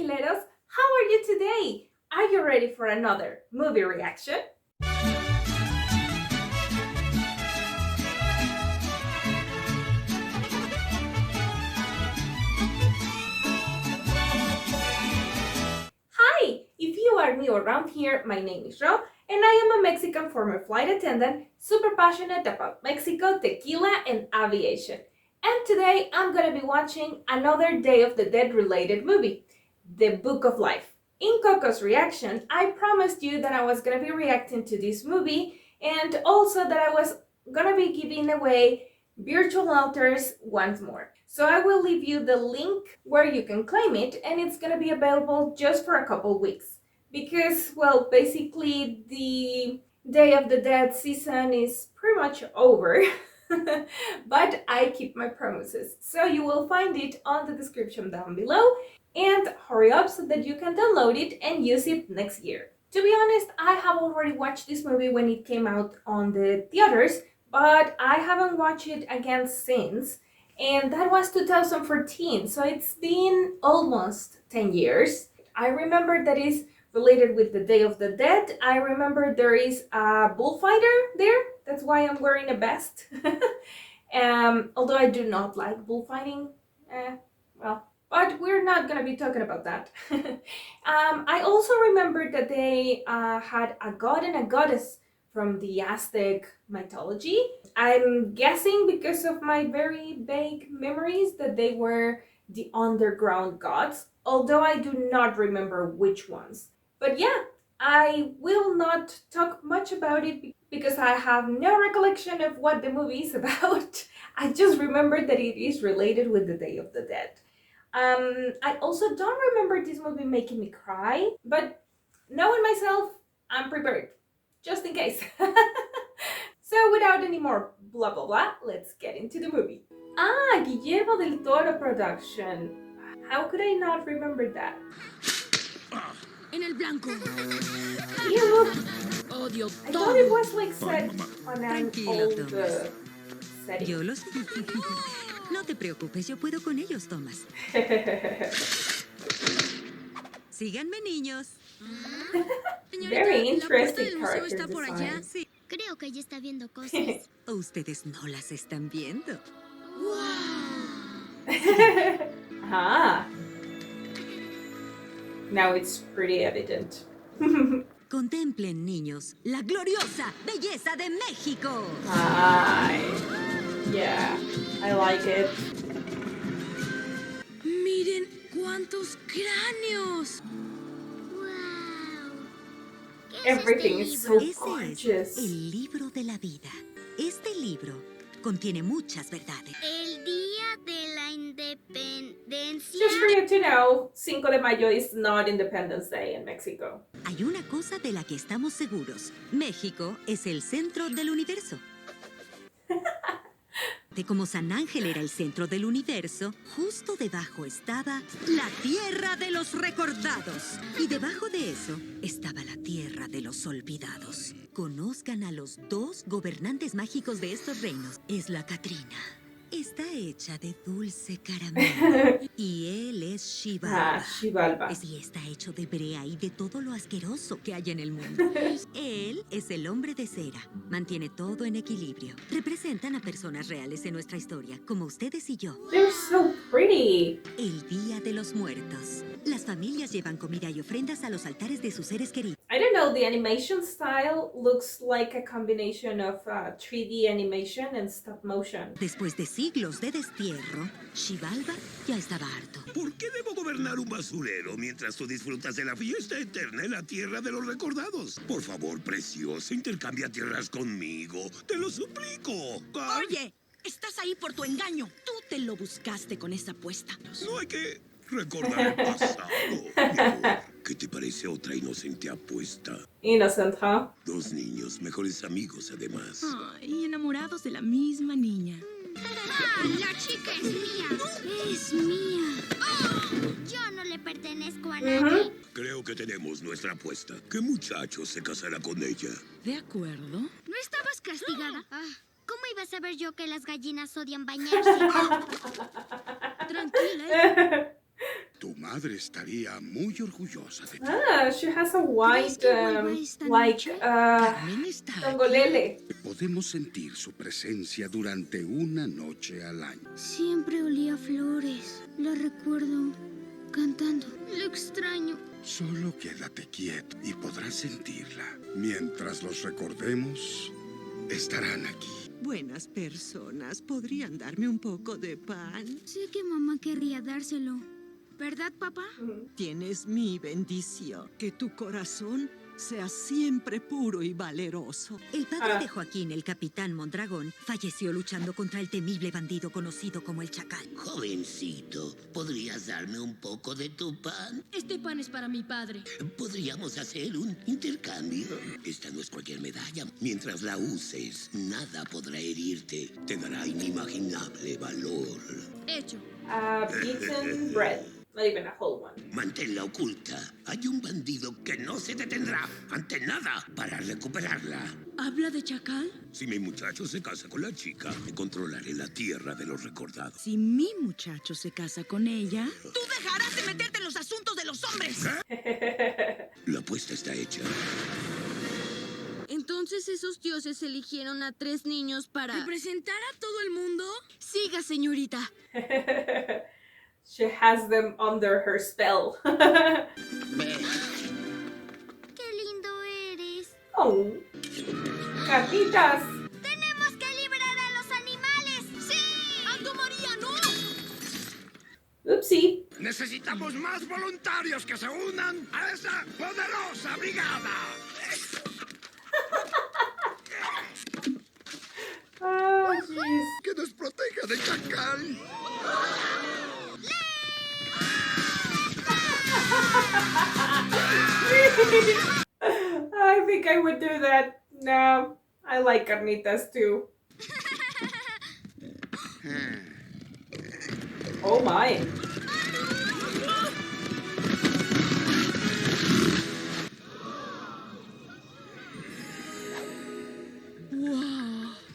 tequileros, how are you today? Are you ready for another movie reaction? Hi! If you are new around here, my name is Ro, and I am a Mexican former flight attendant, super passionate about Mexico, tequila, and aviation. And today I'm gonna be watching another Day of the Dead related movie, The Book of Life. In Coco's reaction, I promised you that I was gonna be reacting to this movie and also that I was gonna be giving away virtual altars once more. So I will leave you the link where you can claim it, and it's gonna be available just for a couple weeks. Because, well, basically the Day of the Dead season is pretty much over. But I keep my promises. So you will find it on the description down below. And hurry up so that you can download it and use it next year. To be honest, I have already watched this movie when it came out on the theaters, but I haven't watched it again since. And that was 2014, so it's been almost 10 years. I remember that is related with the Day of the Dead. I remember there is a bullfighter there. That's why I'm wearing a vest. Although I do not like bullfighting. But we're not gonna be talking about that. I also remember that they had a god and a goddess from the Aztec mythology. I'm guessing because of my very vague memories that they were the underground gods, although I do not remember which ones. But yeah, I will not talk much about it because I have no recollection of what the movie is about. I just remember that it is related with the Day of the Dead. I also don't remember this movie making me cry, but knowing myself, I'm prepared, just in case. So without any more blah blah blah, let's get into the movie. Guillermo del Toro production. How could I not remember that? En el blanco. Ew. Odio I todo. thought it was like set on an Tranquilo, old Thomas. setting. Yo los... No te preocupes, yo puedo con ellos, Thomas. Síganme, niños. Very Señorita, la puerta interesting del museo character está por allá. design. Sí. Creo que ella está viendo cosas. O ustedes no las están viendo. Ah. Now it's pretty evident. Contemplen, niños, la gloriosa belleza de México. Hi. Yeah, I like it. Miren cuántos cráneos. ¡Wow! Everything is so Ese gorgeous. es el libro de la vida. Este libro contiene muchas verdades. El día de la independencia. Just for you to know, 5 de Mayo is not Independence Day in Mexico. Hay una cosa de la que estamos seguros. México es el centro del universo. De como San Ángel era el centro del universo, justo debajo estaba la tierra de los recordados. Y debajo de eso estaba la tierra de los olvidados. Conozcan a los 2 gobernantes mágicos de estos reinos. Es la Catrina. Está hecha de dulce caramelo. Y él es Xibalba. Xibalba. Y está hecho de brea y de todo lo asqueroso que hay en el mundo. Él es el hombre de cera. Mantiene todo en equilibrio. Representan a personas reales en nuestra historia, como ustedes y yo. They're so pretty. El Día de los Muertos. Las familias llevan comida y ofrendas a los altares de sus seres queridos. I don't know, the animation style looks like a combination of 3D animation and stop motion. Después de siglos de destierro, Xibalba ya estaba harto. ¿Por qué debo gobernar un basurero mientras tú disfrutas de la fiesta eterna en la tierra de los recordados? Por favor, preciosa, intercambia tierras conmigo. Te lo suplico. ¿Ah? Oye, estás ahí por tu engaño. Tú te lo buscaste con esa apuesta. No hay que recordar el pasado, mi amor. ¿Qué te parece otra inocente apuesta? Innocent, huh? 2 niños, mejores amigos además. Ay, enamorados de la misma niña. La chica es mía. Es mía. Yo no le pertenezco a nadie. Creo que tenemos nuestra apuesta. ¿Qué muchacho se casará con ella? ¿De acuerdo? ¿No estabas castigada? ¿Cómo iba a saber yo que las gallinas odian bañarse? Tranquila. Tu madre estaría muy orgullosa de ti. Ah, she has a white, que vuelva esta like, noche? Carmen está tongolele. Podemos sentir su presencia durante una noche al año. Siempre olía a flores. La recuerdo cantando. La extraño. Solo quédate quieto y podrás sentirla. Mientras los recordemos, estarán aquí. Buenas personas, ¿podrían darme un poco de pan? Sé que mamá querría dárselo. ¿Verdad, papá? Tienes mi bendición. Que tu corazón sea siempre puro y valeroso. El padre de Joaquín, el capitán Mondragón, falleció luchando contra el temible bandido conocido como el Chakal. Jovencito, ¿podrías darme un poco de tu pan? Este pan es para mi padre. ¿Podríamos hacer un intercambio? Esta no es cualquier medalla. Mientras la uses, nada podrá herirte. Te dará inimaginable valor. Hecho. Beaten bread. Not even a whole one. Manténla oculta. Hay un bandido que no se detendrá ante nada para recuperarla. ¿Habla de Chakal? Si mi muchacho se casa con la chica, controlaré la tierra de los recordados. Si mi muchacho se casa con ella, ¡Tú dejarás de meterte en los asuntos de los hombres! La apuesta está hecha. Entonces esos dioses eligieron a 3 niños para... ¿representar a todo el mundo? Siga, señorita. She has them under her spell. ¡Qué lindo eres! Oh, carnitas. ¡Tenemos que liberar a los animales! ¡Sí! ¡Alto, María, no! Oopsie. Necesitamos más voluntarios que se unan a esa poderosa brigada. Oh, jeez. Que nos proteja de Chakal. I think I would do that. No, I like carnitas too. Oh my.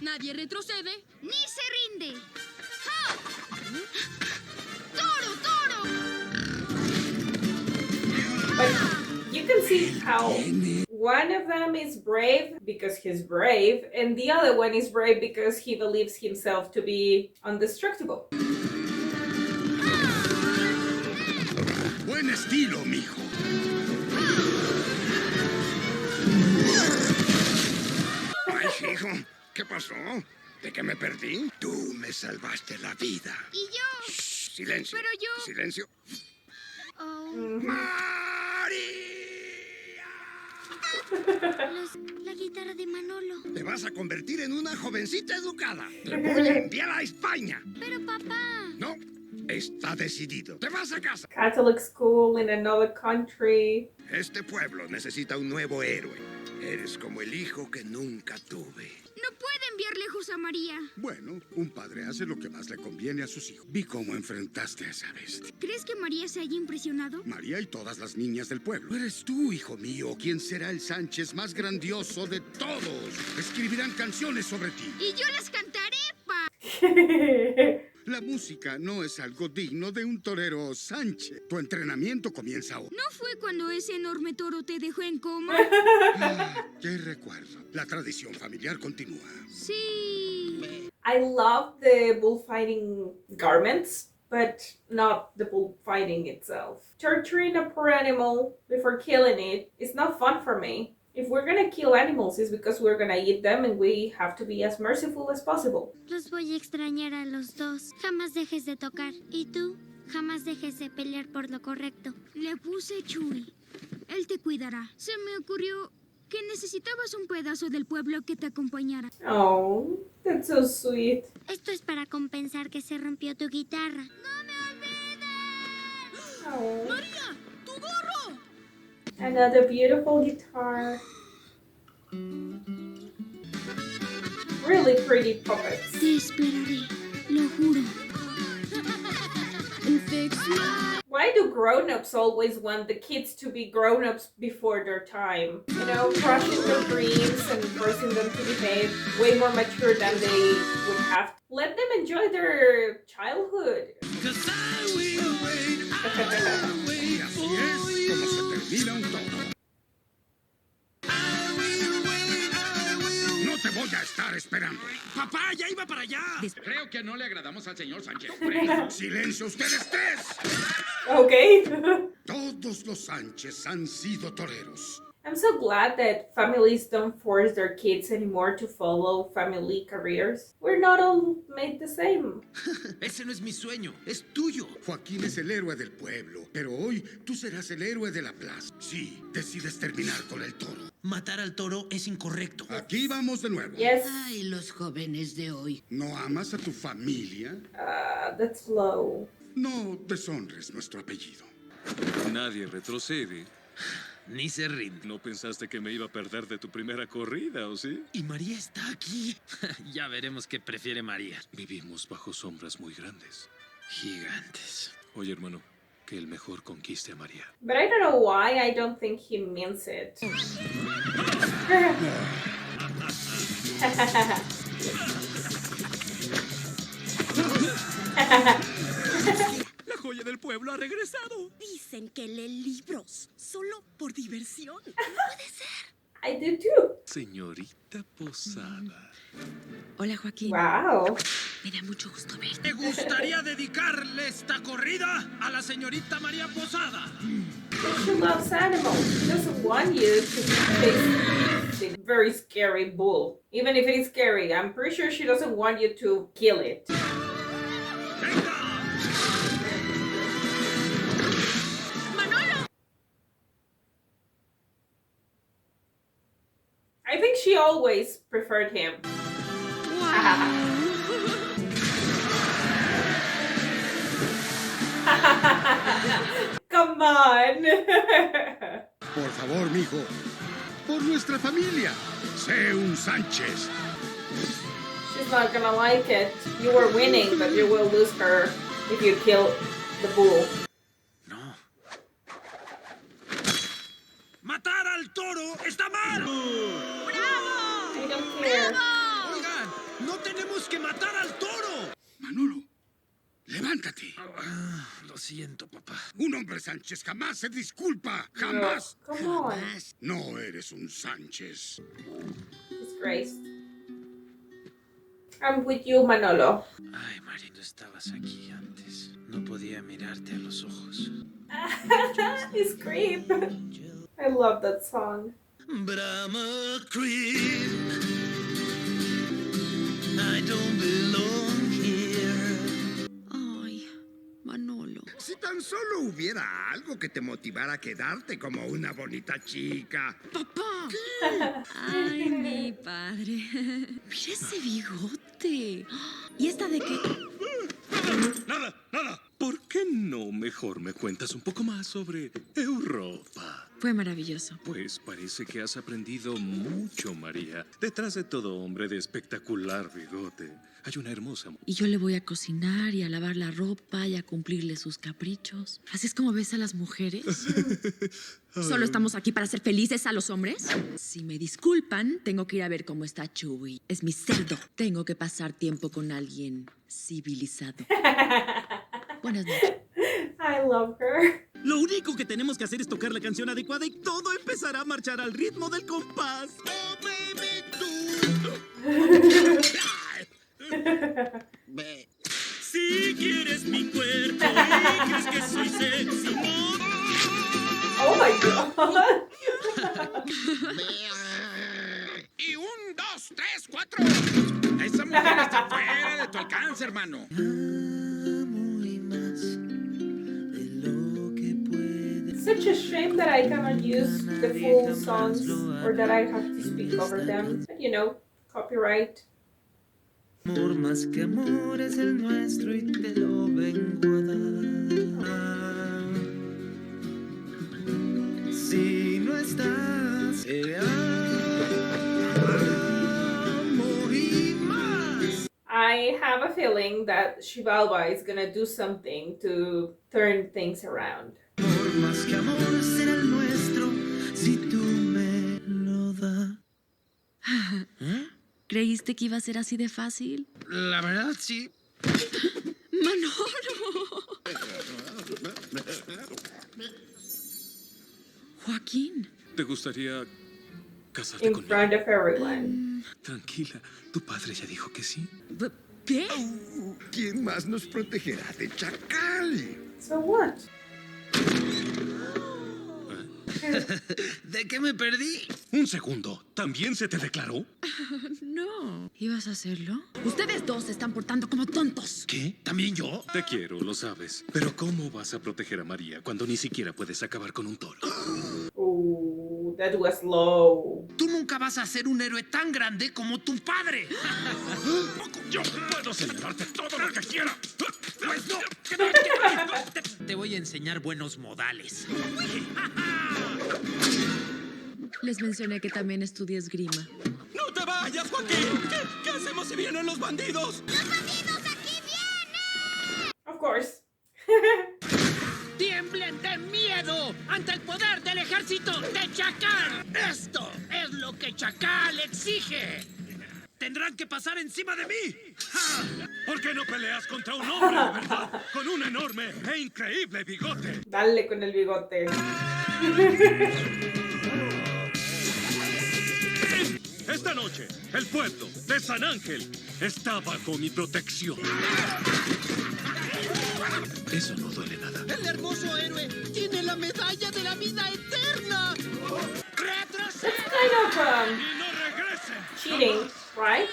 Nadie retrocede. ¡Ni se rinde! ¡Ja! ¡Toro, toro! But you can see how one of them is brave because he's brave, and the other one is brave because he believes himself to be indestructible. Buen estilo, mijo. Ay, hijo, ¿qué pasó? ¿De qué me perdí? Tú me salvaste la vida. ¿Y yo? Shh, silencio. Pero yo- Silencio. Oh, ¡María! la guitarra de Manolo. Te vas a convertir en una jovencita educada. Te voy a enviar a España. Pero papá... No, está decidido. Te vas a casa. Catholic school in another country. Este pueblo necesita un nuevo héroe. Eres como el hijo que nunca tuve. No puede enviar lejos a María. Bueno, un padre hace lo que más le conviene a sus hijos. Vi cómo enfrentaste a esa bestia. ¿Crees que María se haya impresionado? María y todas las niñas del pueblo. Eres tú, hijo mío, quien será el Sánchez más grandioso de todos. Escribirán canciones sobre ti. Y yo las cantaré, pa. La música no es algo digno de un torero Sánchez. Tu entrenamiento comienza hoy. ¿No fue cuando ese enorme toro te dejó en coma? ¿Qué recuerdo? La tradición familiar continúa. Sí. I love the bullfighting garments, but not the bullfighting itself. Torturing a poor animal before killing it is not fun for me. If we're gonna kill animals, it's because we're gonna eat them and we have to be as merciful as possible. Los voy a extrañar a los dos. Jamás dejes de tocar. ¿Y tú? Jamás dejes de pelear por lo correcto. Le puse Chuy. Él te cuidará. Se me ocurrió que necesitabas un pedazo del pueblo que te acompañara. Oh, that's so sweet. Esto es para compensar que se rompió tu guitarra. ¡No me olvides! Oh. ¡María! ¡Tu gorro! Another beautiful guitar. Really pretty puppets. Te esperaré, lo juro. Why do grown-ups always want the kids to be grown-ups before their time? You know, crushing their dreams and forcing them to behave way more mature than they would have. Let them enjoy their childhood. 'Cause I will wait. Y así es como se termina un toro. No te voy a estar esperando. ¡Papá, ya iba para allá! Creo que no le agradamos al señor Sánchez. ¡Silencio ustedes tres! Okay. Todos los Sánchez han sido toreros. I'm so glad that families don't force their kids anymore to follow family careers. We're not all made the same. Ese no es mi sueño, es tuyo. Joaquín es el héroe del pueblo, pero hoy tú serás el héroe de la plaza. Sí, decides terminar con el toro. Matar al toro es incorrecto. Aquí vamos de nuevo. Yes. Ay, los jóvenes de hoy. ¿No amas a tu familia? That's low. No deshonres nuestro apellido. Nadie retrocede. Ni se rinde. ¿No pensaste que me iba a perder de tu primera corrida, o sí? Y María está aquí. Ya veremos qué prefiere María. Vivimos bajo sombras muy grandes. Gigantes. Oye, hermano, que el mejor conquiste a María. But I don't know why I don't think he means it. La joya del pueblo ha regresado. Dicen que lee libros solo por diversión. No puede ser. I do too. Señorita Posada. Hola, Joaquín. Wow. Me da mucho gusto verte. ¿Te gustaría dedicarle esta corrida a la señorita María Posada? But she loves animals. She doesn't want you to face the very scary bull. Even if it is scary, I'm pretty sure she doesn't want you to kill it. I think she always preferred him. Come on. Por favor, mijo. Por nuestra familia. Sé un Sánchez. She's not gonna like it. You were winning, but you will lose her if you kill the bull. No. ¡Matar al toro está mal! I don't care. Oigan, no tenemos que matar al toro. Manolo, levántate. Lo siento, papá. Un hombre Sánchez jamás se disculpa. Jamás. Come on. No eres un Sánchez. Disgrace. I'm with you, Manolo. Ay, María, no estabas aquí antes. No podía mirarte a los ojos. He's creep. I love that song. Brahma creep. I don't belong here. Ay, Manolo. Si tan solo hubiera algo que te motivara a quedarte como una bonita chica. ¡Papá! Ay, mi padre. Mira ese bigote. ¿Y esta de qué? Nada, nada. ¿Por qué no mejor me cuentas un poco más sobre Europa? Fue maravilloso. Pues parece que has aprendido mucho, María. Detrás de todo hombre de espectacular bigote hay una hermosa mujer. Y yo le voy a cocinar y a lavar la ropa y a cumplirle sus caprichos. ¿Así es como ves a las mujeres? ¿Solo estamos aquí para ser felices a los hombres? Si me disculpan, tengo que ir a ver cómo está Chewie. Es mi cerdo. Tengo que pasar tiempo con alguien civilizado. Buenas noches. I love her. Lo único que tenemos que hacer es tocar la canción adecuada y todo empezará a marchar al ritmo del compás. Oh, baby, Si quieres mi cuerpo y crees que soy sexy, no. Oh my god. Y 1, 2, 3, 4. Esa mujer está fuera de tu alcance, hermano. It's such a shame that I cannot use the full songs or that I have to speak over them. But you know, copyright. Amor más que amor es el nuestro y te lo vengo a dar. Si no estás, amor y más. I have a feeling that Xibalba is gonna do something to turn things around. Amor más que amor será el nuestro si tú me lo das. ¿Creíste que iba a ser así de fácil? La verdad, sí. ¡Manolo! Joaquín. ¿Te gustaría casarte In conmigo? front of everyone. Tranquila, tu padre ya dijo que sí. ¿Qué? ¿Quién más nos protegerá de Chakal? So what? ¿De qué me perdí? Un segundo, ¿también se te declaró? No. ¿Ibas a hacerlo? Ustedes dos se están portando como tontos. ¿Qué? ¿También yo? Te quiero, lo sabes. Pero ¿cómo vas a proteger a María cuando ni siquiera puedes acabar con un toro? Ooh, that was low. Tú nunca vas a ser un héroe tan grande como tu padre. Yo puedo señalarte todo lo que quiera. Pues no. Te voy a enseñar buenos modales. Les mencioné que también estudié esgrima. ¡No te vayas, Joaquín! ¿Qué hacemos si vienen los bandidos? Of course. ¡Tiemblen de miedo ante el poder del ejército de Chakal! ¡Esto es lo que Chakal exige! ¡Tendrán que pasar encima de mí! ¿Por qué no peleas contra un hombre de verdad? Con un enorme e increíble bigote. Dale con el bigote. Esta noche, el pueblo de San Ángel está bajo mi protección. Eso no duele nada. ¡El hermoso héroe tiene la medalla de la vida eterna! ¡Retrocede! Kind of ¡Y no regresen! cheating, right?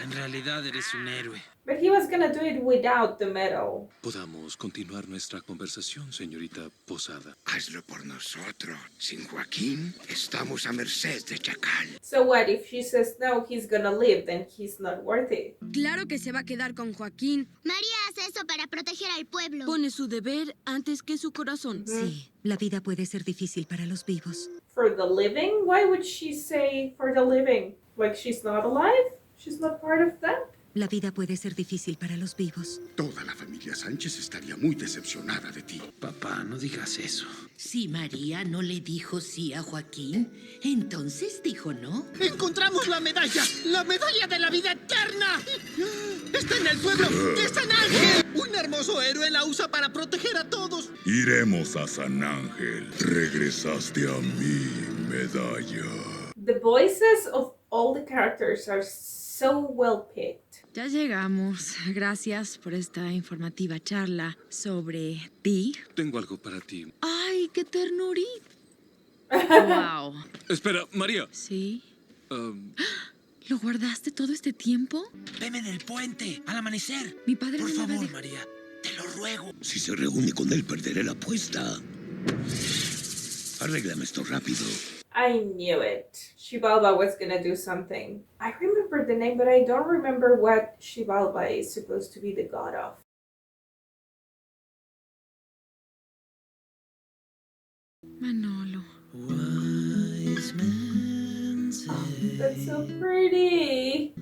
En realidad eres un héroe. But he was gonna do it without the medal. Podamos continuar nuestra conversación, señorita Posada. Hazlo por nosotros. Sin Joaquín, estamos a merced de Chakal. So what if she says no, he's gonna leave, then he's not worth it? Claro que se va a quedar con Joaquín. María hace eso para proteger al pueblo. Pone su deber antes que su corazón. Sí, la vida puede ser difícil para los vivos. For the living? Why would she say for the living? Like she's not alive? She's not part of that? La vida puede ser difícil para los vivos. Toda la familia Sánchez estaría muy decepcionada de ti. Papá, no digas eso. Si María no le dijo sí a Joaquín, entonces dijo no. ¡Encontramos la medalla! ¡La medalla de la vida eterna! ¡Está en el pueblo de San Ángel! ¡Un hermoso héroe la usa para proteger a todos! Iremos a San Ángel. Regresaste a mi medalla. The voices of all the characters are so well picked. Ya llegamos. Gracias por esta informativa charla sobre ti. Tengo algo para ti. ¡Ay, qué ternurita! ¡Wow! Espera, María. ¿Sí? Um, ¿Lo guardaste todo este tiempo? Veme en el puente, al amanecer. Mi padre Por no me va a favor, dejar. María, te lo ruego. Si se reúne con él, perderé la apuesta. Arréglame esto rápido. I knew it. Xibalba was gonna do something. I remember the name, but I don't remember what Xibalba is supposed to be the god of. Manolo. Wise men say, That's so pretty.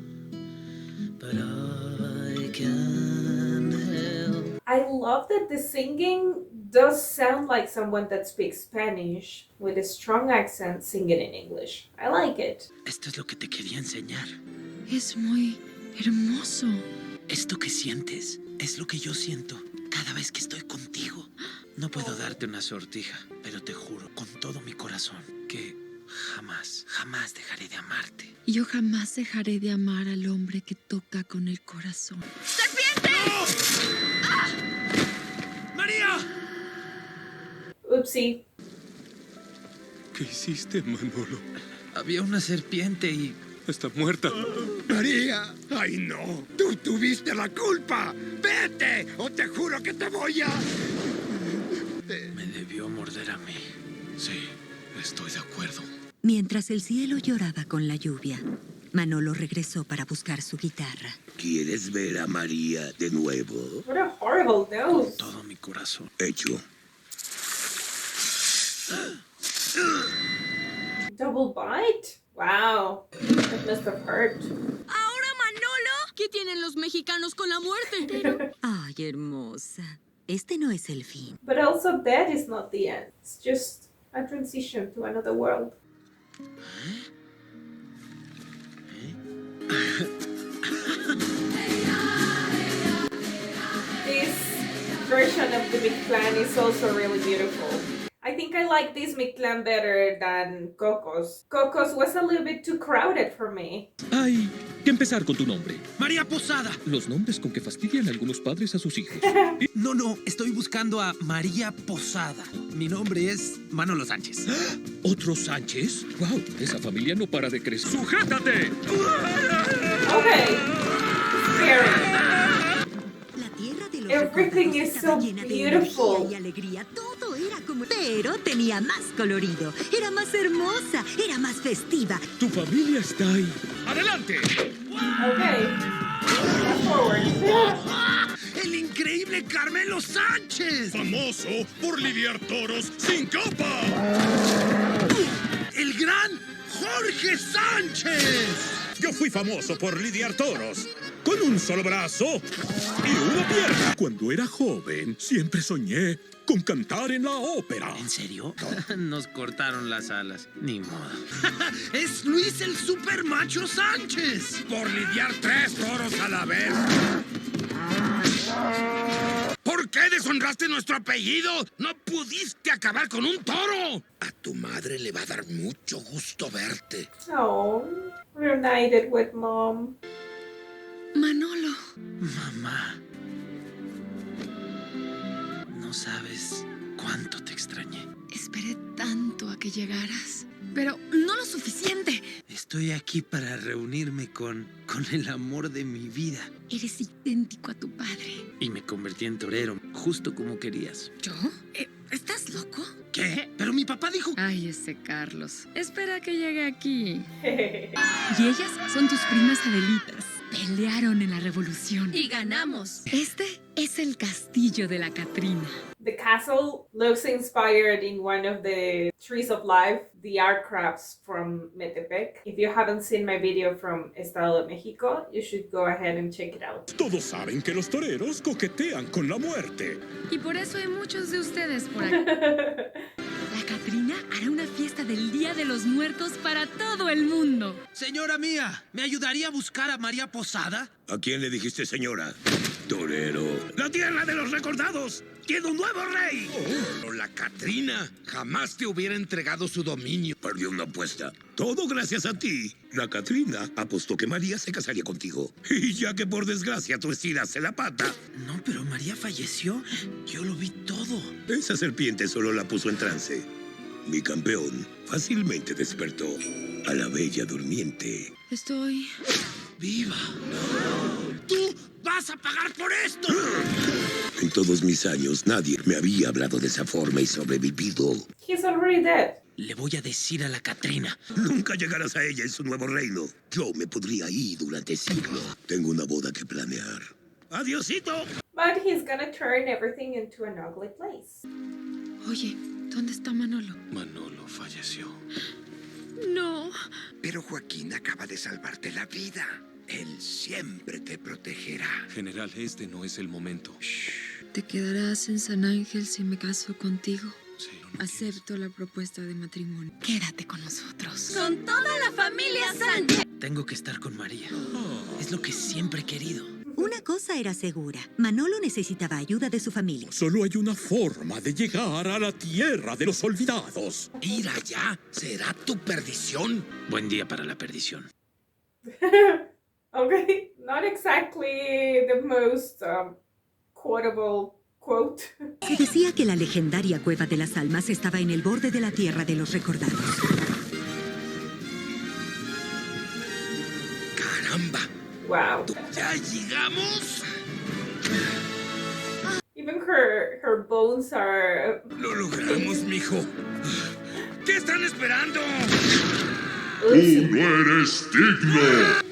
but I can't help. I love that the singing does sound like someone that speaks Spanish with a strong accent singing in English. I like it. Esto es lo que te quería enseñar. Es muy hermoso. Esto que sientes es lo que yo siento cada vez que estoy contigo. No puedo darte una sortija, pero te juro con todo mi corazón que jamás, jamás dejaré de amarte. Yo jamás dejaré de amar al hombre que toca con el corazón. ¡María! Oopsie. ¿Qué hiciste, Manolo? Había una serpiente y... Está muerta. María, ay no, tú tuviste la culpa. Vete o te juro que te voy a... me debió morder a mí. Sí, estoy de acuerdo. Mientras el cielo lloraba con la lluvia, Manolo regresó para buscar su guitarra. ¿Quieres ver a María de nuevo? What a horrible nose. Todo mi corazón. Hecho. Double bite? Wow. That must have hurt. ¿Ahora Manolo? ¿Qué tienen los mexicanos con la muerte? Ay, hermosa. Este no es el fin. But also that is not the end. It's just a transition to another world. This version of the big plan is also really beautiful. I think I like this Mictlán better than Coco's. Coco's was a little bit too crowded for me. Hay que empezar con tu nombre. María Posada. Los nombres con que fastidian algunos padres a sus hijos. No, estoy buscando a María Posada. Mi nombre es Manolo Sánchez. ¿Otro Sánchez? ¡Wow! Esa familia no para de crecer. ¡Sujétate! Okay. Scary. La tierra de los Everything recordados is estaba so llena de beautiful. energía y alegría. Todo era como... Pero tenía más colorido. Era más hermosa. Era más festiva. Tu familia está ahí. ¡Adelante! Okay. Fast forward. ¡El increíble Carmelo Sánchez! Famoso por lidiar toros sin capa. ¡El gran Jorge Sánchez! Yo fui famoso por lidiar toros con un solo brazo y una pierna. Cuando era joven, siempre soñé con cantar en la ópera. ¿En serio? Nos cortaron las alas. Ni modo. ¡Es Luis el Supermacho Sánchez! Por lidiar 3 toros a la vez. ¿Por qué deshonraste nuestro apellido? ¡No pudiste acabar con un toro! A tu madre le va a dar mucho gusto verte. Oh, reunited with mom. Manolo. Mamá. No sabes cuánto te extrañé. Esperé tanto a que llegaras, pero no lo suficiente. Estoy aquí para reunirme con el amor de mi vida. Eres idéntico a tu padre. Y me convertí en torero, justo como querías. ¿Yo? ¿Estás loco? ¿Qué? Pero mi papá dijo... Ay, ese Carlos. Espera que llegue aquí. Y ellas son tus primas Adelitas. Pelearon en la revolución. Y ganamos. Este es el castillo de la Catrina. The castle looks inspired in one of the trees of life, the art crafts from Metepec. If you haven't seen my video from Estado de Mexico, you should go ahead and check it out. Todos saben que los toreros coquetean con la muerte. Y por eso hay muchos de ustedes por aquí. La Catrina hará una fiesta del Día de los Muertos para todo el mundo. Señora mía, ¿me ayudaría a buscar a María Posada? ¿A quién le dijiste señora? Torero. La tierra de los recordados tiene un nuevo rey. Pero la Catrina jamás te hubiera entregado su dominio. Perdió una apuesta. Todo gracias a ti. La Catrina apostó que María se casaría contigo. Y ya que por desgracia tú estiraste la pata. No, pero María falleció. Yo lo vi todo. Esa serpiente solo la puso en trance. Mi campeón fácilmente despertó a la bella durmiente. Estoy... ¡Viva! ¡Tú vas a pagar por esto! En todos mis años nadie me había hablado de esa forma y sobrevivido. He's already dead. Le voy a decir a la Catrina. Nunca llegarás a ella en su nuevo reino. Yo me podría ir durante siglos. Tengo una boda que planear. ¡Adiosito! But he's gonna turn everything into an ugly place. Oye, ¿dónde está Manolo? Manolo falleció. No. Pero Joaquín acaba de salvarte la vida. Él siempre te protegerá. General, este no es el momento. ¿Te quedarás en San Ángel si me caso contigo? Sí, no Acepto la propuesta de matrimonio. Quédate con nosotros. Con toda la familia Sánchez. Tengo que estar con María. Es lo que siempre he querido. Una cosa era segura. Manolo necesitaba ayuda de su familia. Solo hay una forma de llegar a la tierra de los olvidados. Ir allá será tu perdición. Buen día para la perdición. Okay, not exactly the most quotable quote. Se decía que la legendaria cueva de las almas estaba en el borde de la tierra de los recordados. ¡Caramba! Wow. ¿Ya llegamos? Even her bones are... Lo logramos, mijo. ¿Qué están esperando? Oopsie. no eres digno!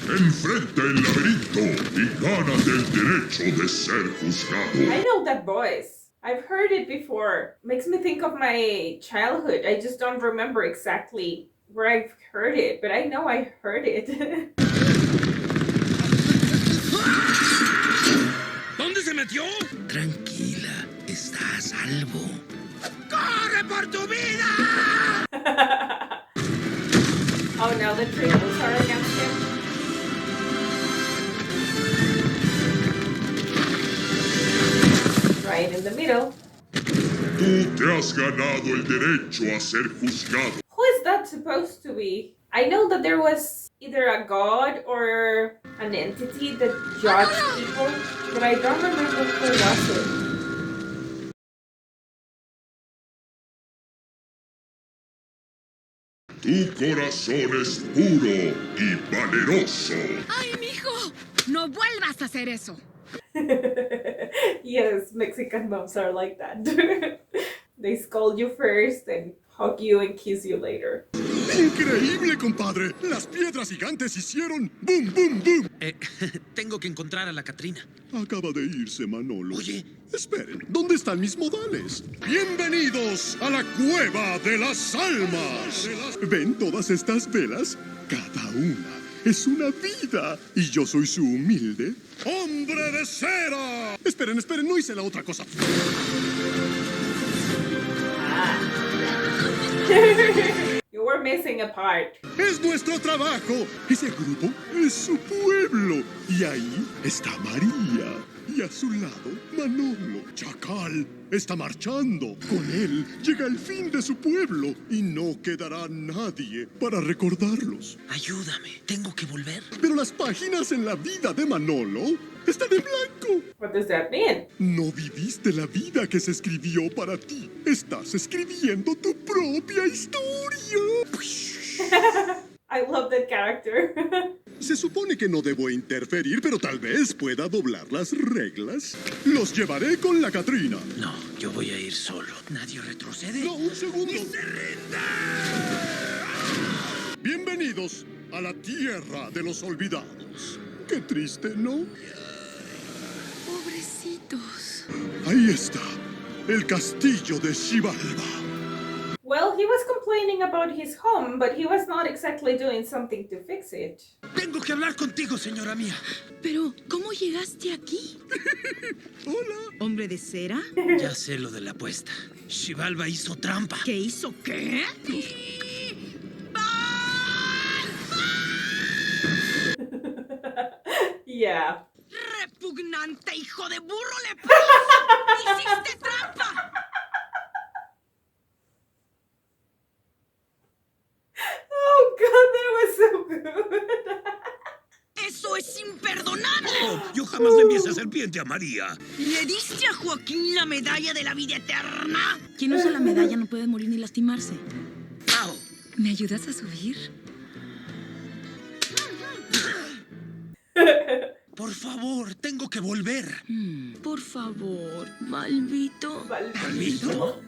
Enfrenta el laberinto y gánate el derecho de ser juzgado. I know that voice. I've heard it before. Makes me think of my childhood. I just don't remember exactly where I've heard it, but I know I heard it. ¿Dónde se metió? Tranquila, está a salvo. ¡Corre por tu vida! Oh no, the tribbles are against him. right in the middle. Tú te has ganado el derecho a ser juzgado. Who is that supposed to be? I know that there was either a god or an entity that judged people, but I don't remember who was it. Tu corazón es puro y valeroso. ¡Ay, mijo! ¡No vuelvas a hacer eso! Yes, Mexican moms are like that. They scold you first and hug you and kiss you later. Increíble, compadre. Las piedras gigantes hicieron boom, boom, boom. Tengo que encontrar a la Catrina. Acaba de irse Manolo. Oye, esperen, ¿dónde están mis modales? Bienvenidos a la cueva de las almas. ¿Ven todas estas velas? Cada una es una vida. Y yo soy su humilde hombre de cera. Esperen, no hice la otra cosa. You were missing a part. Es nuestro trabajo. Ese grupo es su pueblo. Y ahí está María. Y a su lado, Manolo. Chakal está marchando. Con él llega el fin de su pueblo. Y no quedará nadie para recordarlos. Ayúdame, tengo que volver. Pero las páginas en la vida de Manolo están en blanco. What does that mean? No viviste la vida que se escribió para ti. Estás escribiendo tu propia historia. I love that character. Se supone que no debo interferir, pero tal vez pueda doblar las reglas. Los llevaré con la Catrina. No, yo voy a ir solo. ¿Nadie retrocede? No, un segundo. Bienvenidos a la tierra de los olvidados. Qué triste, ¿no? Pobrecitos. Ahí está, el castillo de Xibalba. Well, he was complaining about his home, but he was not exactly doing something to fix it. Tengo que hablar contigo, señora mía. Pero, ¿cómo llegaste aquí? Hola. ¿Hombre de cera? Ya sé lo de la apuesta. Xibalba hizo trampa. ¿Qué hizo qué? Yeah. ¡Repugnante, hijo de burro leproso! ¡Hiciste trampa! Oh God, that was so good. ¡Eso es imperdonable! Oh, yo jamás le envié esa serpiente a María. ¿Le diste a Joaquín la medalla de la vida eterna? Quien usa la medalla no puede morir ni lastimarse. ¡Au! ¿Me ayudas a subir? Por favor, tengo que volver. Por favor, Malvito. ¿Malvito?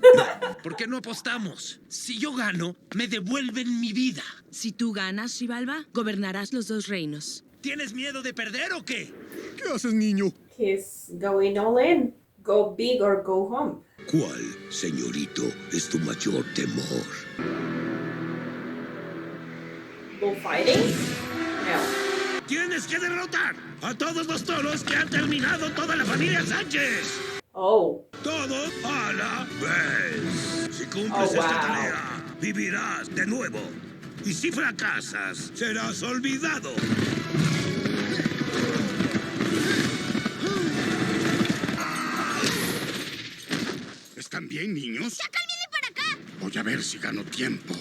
¿Por qué no apostamos? Si yo gano, me devuelven mi vida. Si tú ganas, Xibalba, gobernarás los dos reinos. ¿Tienes miedo de perder o qué? ¿Qué haces, niño? He's going all in. Go big or go home. ¿Cuál, señorito, es tu mayor temor? Bullfighting? No. Tienes que derrotar a todos los toros que han terminado toda la familia Sánchez. Oh. Todos a la vez. Si cumples esta tarea, vivirás de nuevo. Y si fracasas, serás olvidado. ¿Están bien, niños? ¡Chakal, viene para acá! Voy a ver si gano tiempo.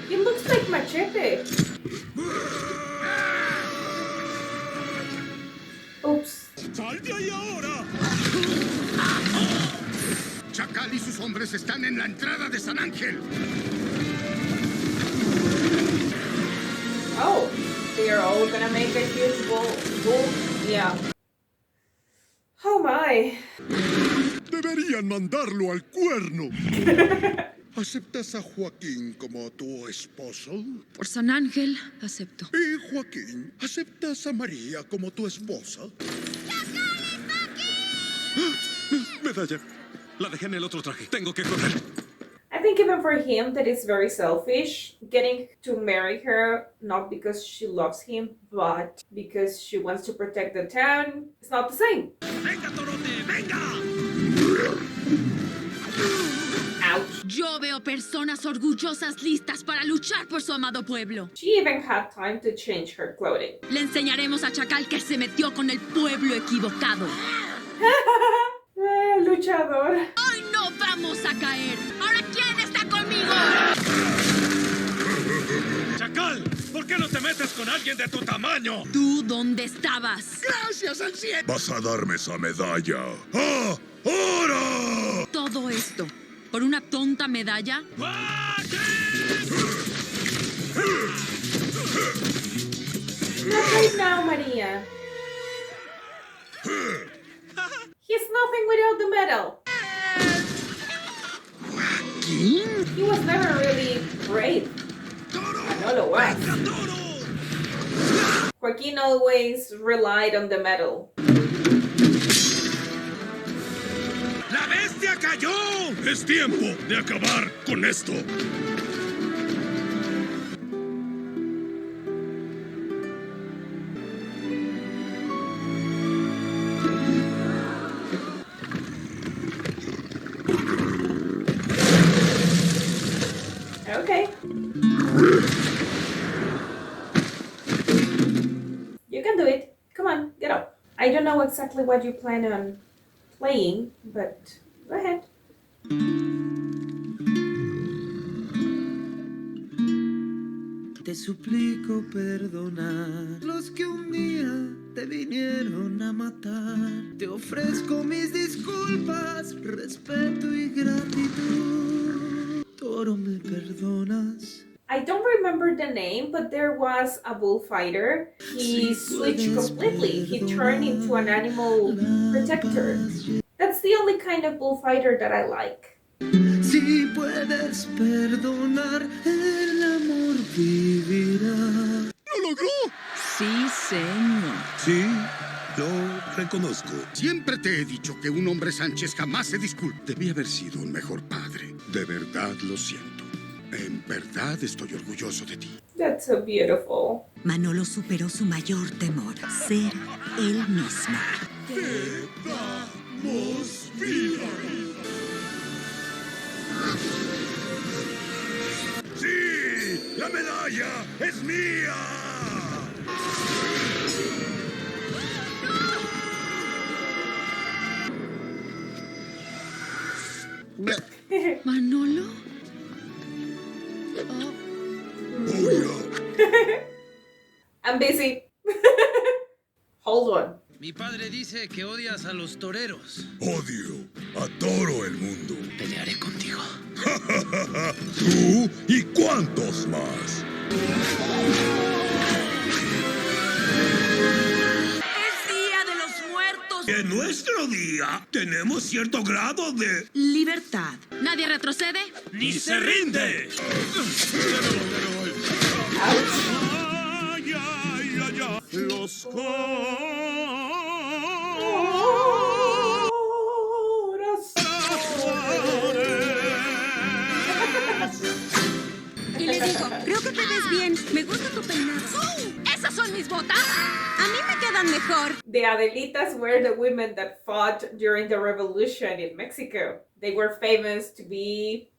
He looks like Machete. Oops. ¡Sal de ahí ahora! Chakal y sus hombres están en la entrada de San Ángel. Oh, they are all gonna make a huge bull. Yeah. Oh my. Deberían mandarlo al cuerno. ¿Aceptas a Joaquín como tu esposo? Por San Ángel, acepto. ¿Y Joaquín, aceptas a María como tu esposa? Medalla. La dejé en el otro traje. Tengo que correr. I think even for him that is very selfish, getting to marry her, not because she loves him, but because she wants to protect the town, it's not the same. ¡Venga, torote! ¡Venga! Ouch. Yo veo personas orgullosas listas para luchar por su amado pueblo. She even had time to change her clothing. Le enseñaremos a Chakal que se metió con el pueblo equivocado. Luchador. ¡Hoy no vamos a caer! ¿Ahora quién está conmigo? Chakal, ¿por qué no te metes con alguien de tu tamaño? ¿Tú dónde estabas? ¡Gracias al cielo! Vas a darme esa medalla. ¡Ah! ¡Ahora! Todo esto, ¿por una tonta medalla? Not right now, Maria. He's nothing without the medal. He was never really brave. Manolo was. Joaquin always relied on the medal. ¡La bestia cayó! ¡Es tiempo de acabar con esto! Okay. You can do it. Come on, get up. I don't know exactly what you plan on playing, but go ahead. Te suplico perdonar los que un día te vinieron a matar. Te ofrezco mis disculpas, respeto y gratitud. Toro, ¿me perdonas? I don't remember the name, but there was a bullfighter. He switched completely. He turned into an animal protector. That's the only kind of bullfighter that I like. Si puedes perdonar, el amor vivirá. ¡Lo logró! Sí, señor. Sí, lo reconozco. Siempre te he dicho que un hombre Sánchez jamás se disculpa. Debí haber sido un mejor padre. De verdad lo siento. En verdad estoy orgulloso de ti. That's so beautiful. Manolo superó su mayor temor, ser él mismo. ¡Te damos vida! ¡Sí! ¡La medalla es mía! ¿Manolo? I'm busy. Hold on. Mi padre dice que odias a los toreros. Odio a todo el mundo. Pelearé contigo. ¿Tú y cuántos más? ¡Es Día de los Muertos! En nuestro día tenemos cierto grado de... Libertad. ¿Nadie retrocede? ¡Ni se rinde! Los Y le digo, creo que te ves bien. Me gusta tu peinado. ¿Esas son mis botas? A mí me quedan mejor. The Adelitas were the women that fought during the revolution in Mexico. They were famous to be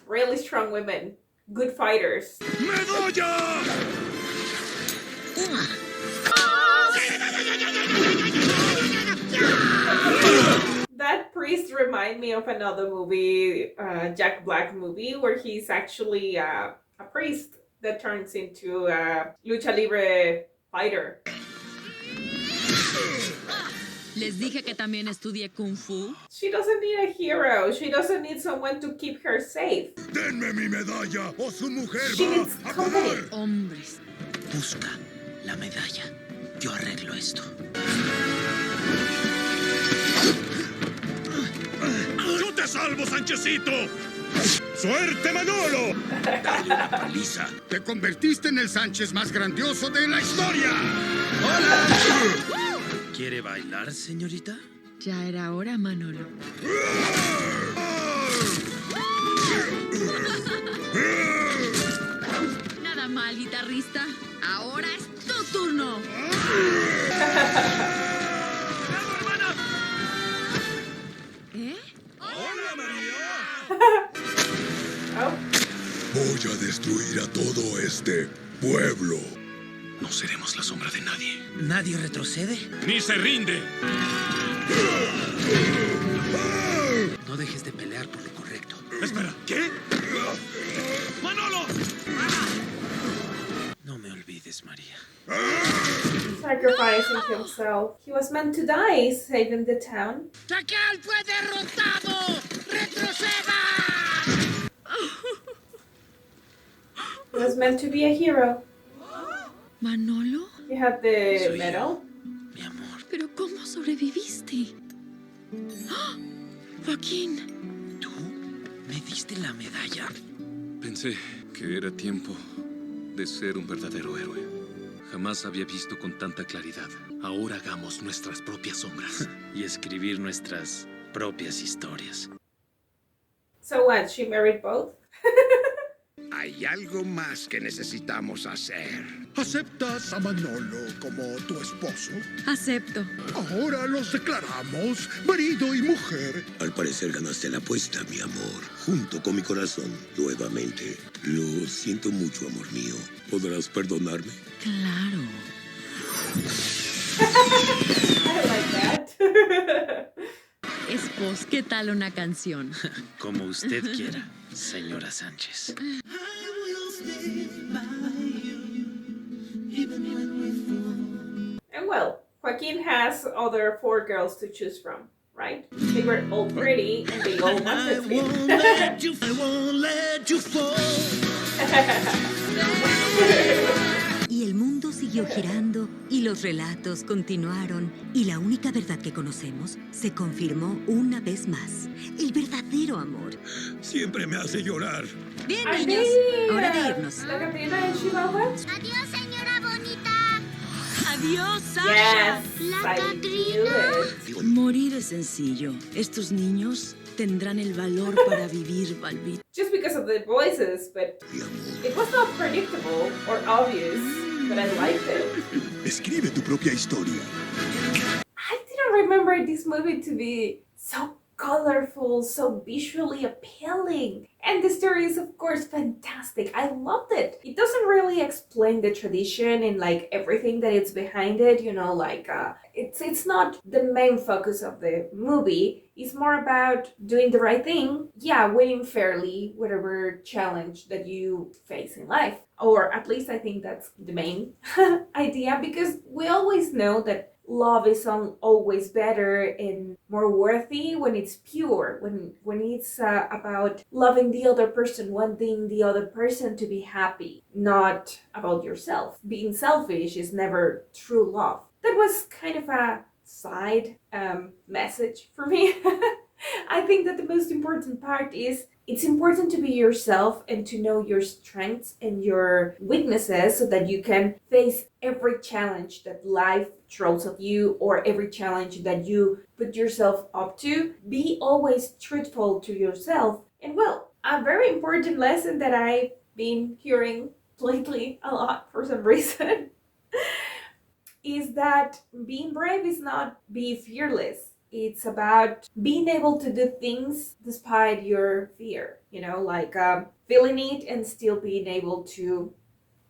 really strong women, good fighters. ¡Medalla! That priest remind me of another movie, Jack Black movie, where he's actually a priest that turns into a lucha libre fighter. Les dije que también estudié Kung Fu. She doesn't need a hero. She doesn't need someone to keep her safe. ¡Denme mi medalla o su mujer She va needs a company. pagar! Hombres. Busca la medalla. Yo arreglo esto. ¡Yo te salvo, Sanchecito! ¡Suerte, Manolo! Dale una paliza. Te convertiste en el Sánchez más grandioso de la historia. ¡Hola! ¿Quiere bailar, señorita? Ya era hora, Manolo. Nada mal, guitarrista. Ahora es tu turno. ¿Eh? ¡Hola, María! Voy a destruir a todo este pueblo. No seremos la sombra de nadie. ¿Nadie retrocede? ¡Ni se rinde! No dejes de pelear por lo correcto. Espera, ¿qué? ¡Manolo! No me olvides, María. Sacrificing himself. He was meant to die saving the town. ¡Chakal fue derrotado! ¡Retroceda! He was meant to be a hero. ¿Manolo? He had the Soy medal. Mi amor, ¿Pero cómo sobreviviste? ¡Ah! Joaquín. ¿tú me diste la medalla? Pensé que era tiempo de ser un verdadero héroe. Jamás había visto con tanta claridad. Ahora hagamos nuestras propias sombras. Y escribir nuestras propias historias. So what? She married both? Hay algo más que necesitamos hacer. ¿Aceptas a Manolo como tu esposo? Acepto. Ahora los declaramos marido y mujer. Al parecer ganaste la apuesta, mi amor. Junto con mi corazón, nuevamente. Lo siento mucho, amor mío. ¿Podrás perdonarme? Claro. I like that. Espos, ¿qué tal una canción? Como usted quiera, señora Sánchez. And well, Joaquin has other 4 girls to choose from, right? They were all pretty and they all wanted him. I won't let you fall. Y el mundo siguió girando y los relatos continuaron y la única verdad que conocemos se confirmó una vez más. El verdadero amor. Siempre me hace llorar. Bien, Are niños, they, hora de irnos. La Catrina and Chihuahua? Adiós, señora bonita. Adiós, Yes, La I Catrina. knew it. Morir es sencillo. Estos niños tendrán el valor para vivir, Balbit. Just because of the voices, but it was not predictable or obvious, but I liked it. Escribe tu propia historia. I didn't remember this movie to be so colorful, so visually appealing. And the story is, of course, fantastic. I loved it. It doesn't really explain the tradition and like everything that it's behind it, you know, like it's not the main focus of the movie. It's more about doing the right thing, yeah, winning fairly whatever challenge that you face in life. Or at least I think that's the main idea, because we always know that love is always better and more worthy when it's pure, when it's about loving the other person, wanting the other person to be happy, not about yourself. Being selfish is never true love. That was kind of a side message for me. I think that the most important part is it's important to be yourself and to know your strengths and your weaknesses so that you can face every challenge that life throws at you or every challenge that you put yourself up to. Be always truthful to yourself. And well, a very important lesson that I've been hearing lately a lot for some reason is that being brave is not be fearless. It's about being able to do things despite your fear, you know, like feeling it and still being able to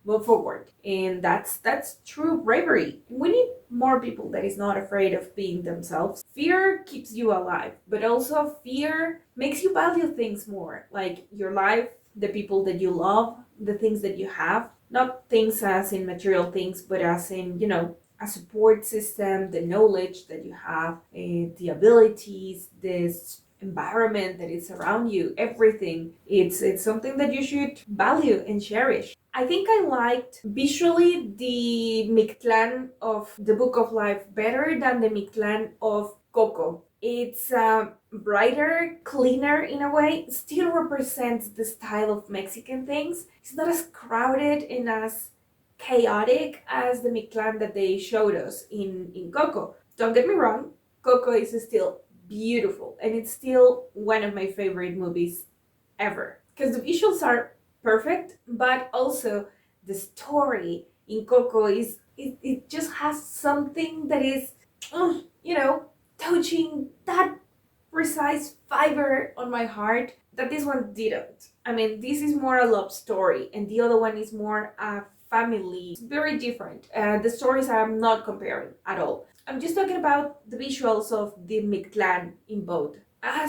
move forward. And that's true bravery. We need more people that is not afraid of being themselves. Fear keeps you alive, but also fear makes you value things more, like your life, the people that you love, the things that you have, not things as in material things, but as in, you know, a support system, the knowledge that you have, the abilities, this environment that is around you, everything. It's something that you should value and cherish. I think I liked visually the Mictlán of the Book of Life better than the Mictlán of Coco. It's brighter, cleaner in a way, still represents the style of Mexican things. It's not as crowded and as chaotic as the Mictlán that they showed us in Coco. Don't get me wrong, Coco is still beautiful and it's still one of my favorite movies ever because the visuals are perfect, but also the story in Coco is it just has something that is you know, touching that precise fiber on my heart that this one didn't. I mean, this is more a love story, and the other one is more a family. It's very different. The stories I'm not comparing at all. I'm just talking about the visuals of the Mictlan in both.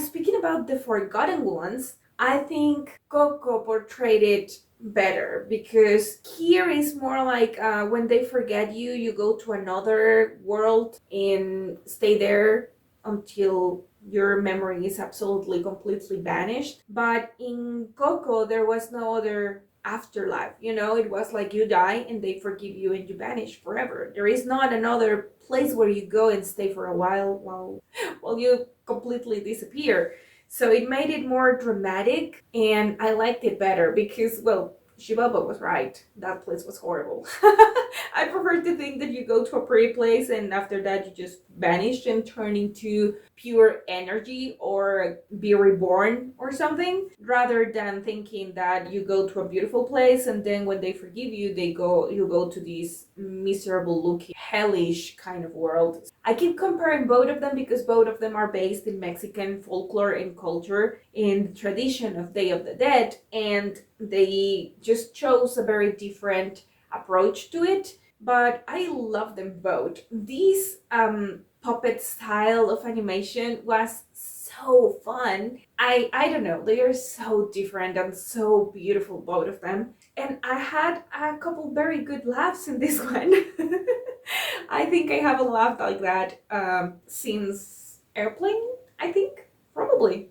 Speaking about the Forgotten Ones, I think Coco portrayed it better because here is more like when they forget you, you go to another world and stay there until your memory is absolutely completely vanished. But in Coco, there was no other afterlife. You know, it was like you die and they forgive you and you vanish forever. There is not another place where you go and stay for a while while you completely disappear. So it made it more dramatic, and I liked it better because, well, Shibaba was right. That place was horrible. I prefer to think that you go to a pretty place and after that you just vanish and turn into pure energy or be reborn or something, rather than thinking that you go to a beautiful place and then when they forgive you, you go to this miserable looking hellish kind of world. I keep comparing both of them because both of them are based in Mexican folklore and culture, in the tradition of Day of the Dead, and they just chose a very different approach to it, but I love them both. This puppet style of animation was so fun. I don't know, they are so different and so beautiful, both of them, and I had a couple very good laughs in this one. I think I haven't laughed like that since Airplane, I think, probably.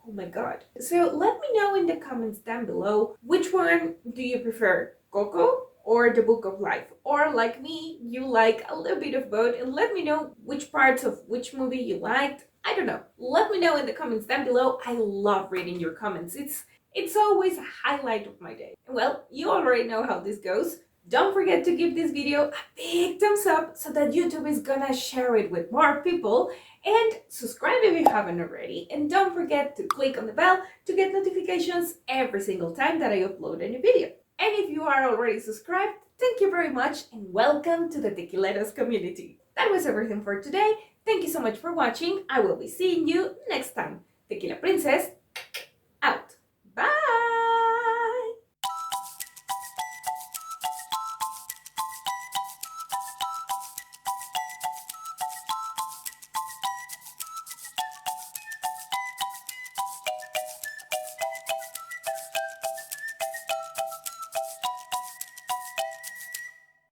Oh my god. So let me know in the comments down below, which one do you prefer, Coco or The Book of Life? Or like me, you like a little bit of both, and let me know which parts of which movie you liked. I don't know. Let me know in the comments down below. I love reading your comments. It's always a highlight of my day. Well, you already know how this goes. Don't forget to give this video a big thumbs up so that YouTube is gonna share it with more people. And subscribe if you haven't already. And don't forget to click on the bell to get notifications every single time that I upload a new video. And if you are already subscribed, thank you very much and welcome to the Tequileros community. That was everything for today. Thank you so much for watching. I will be seeing you next time. Tequila Princess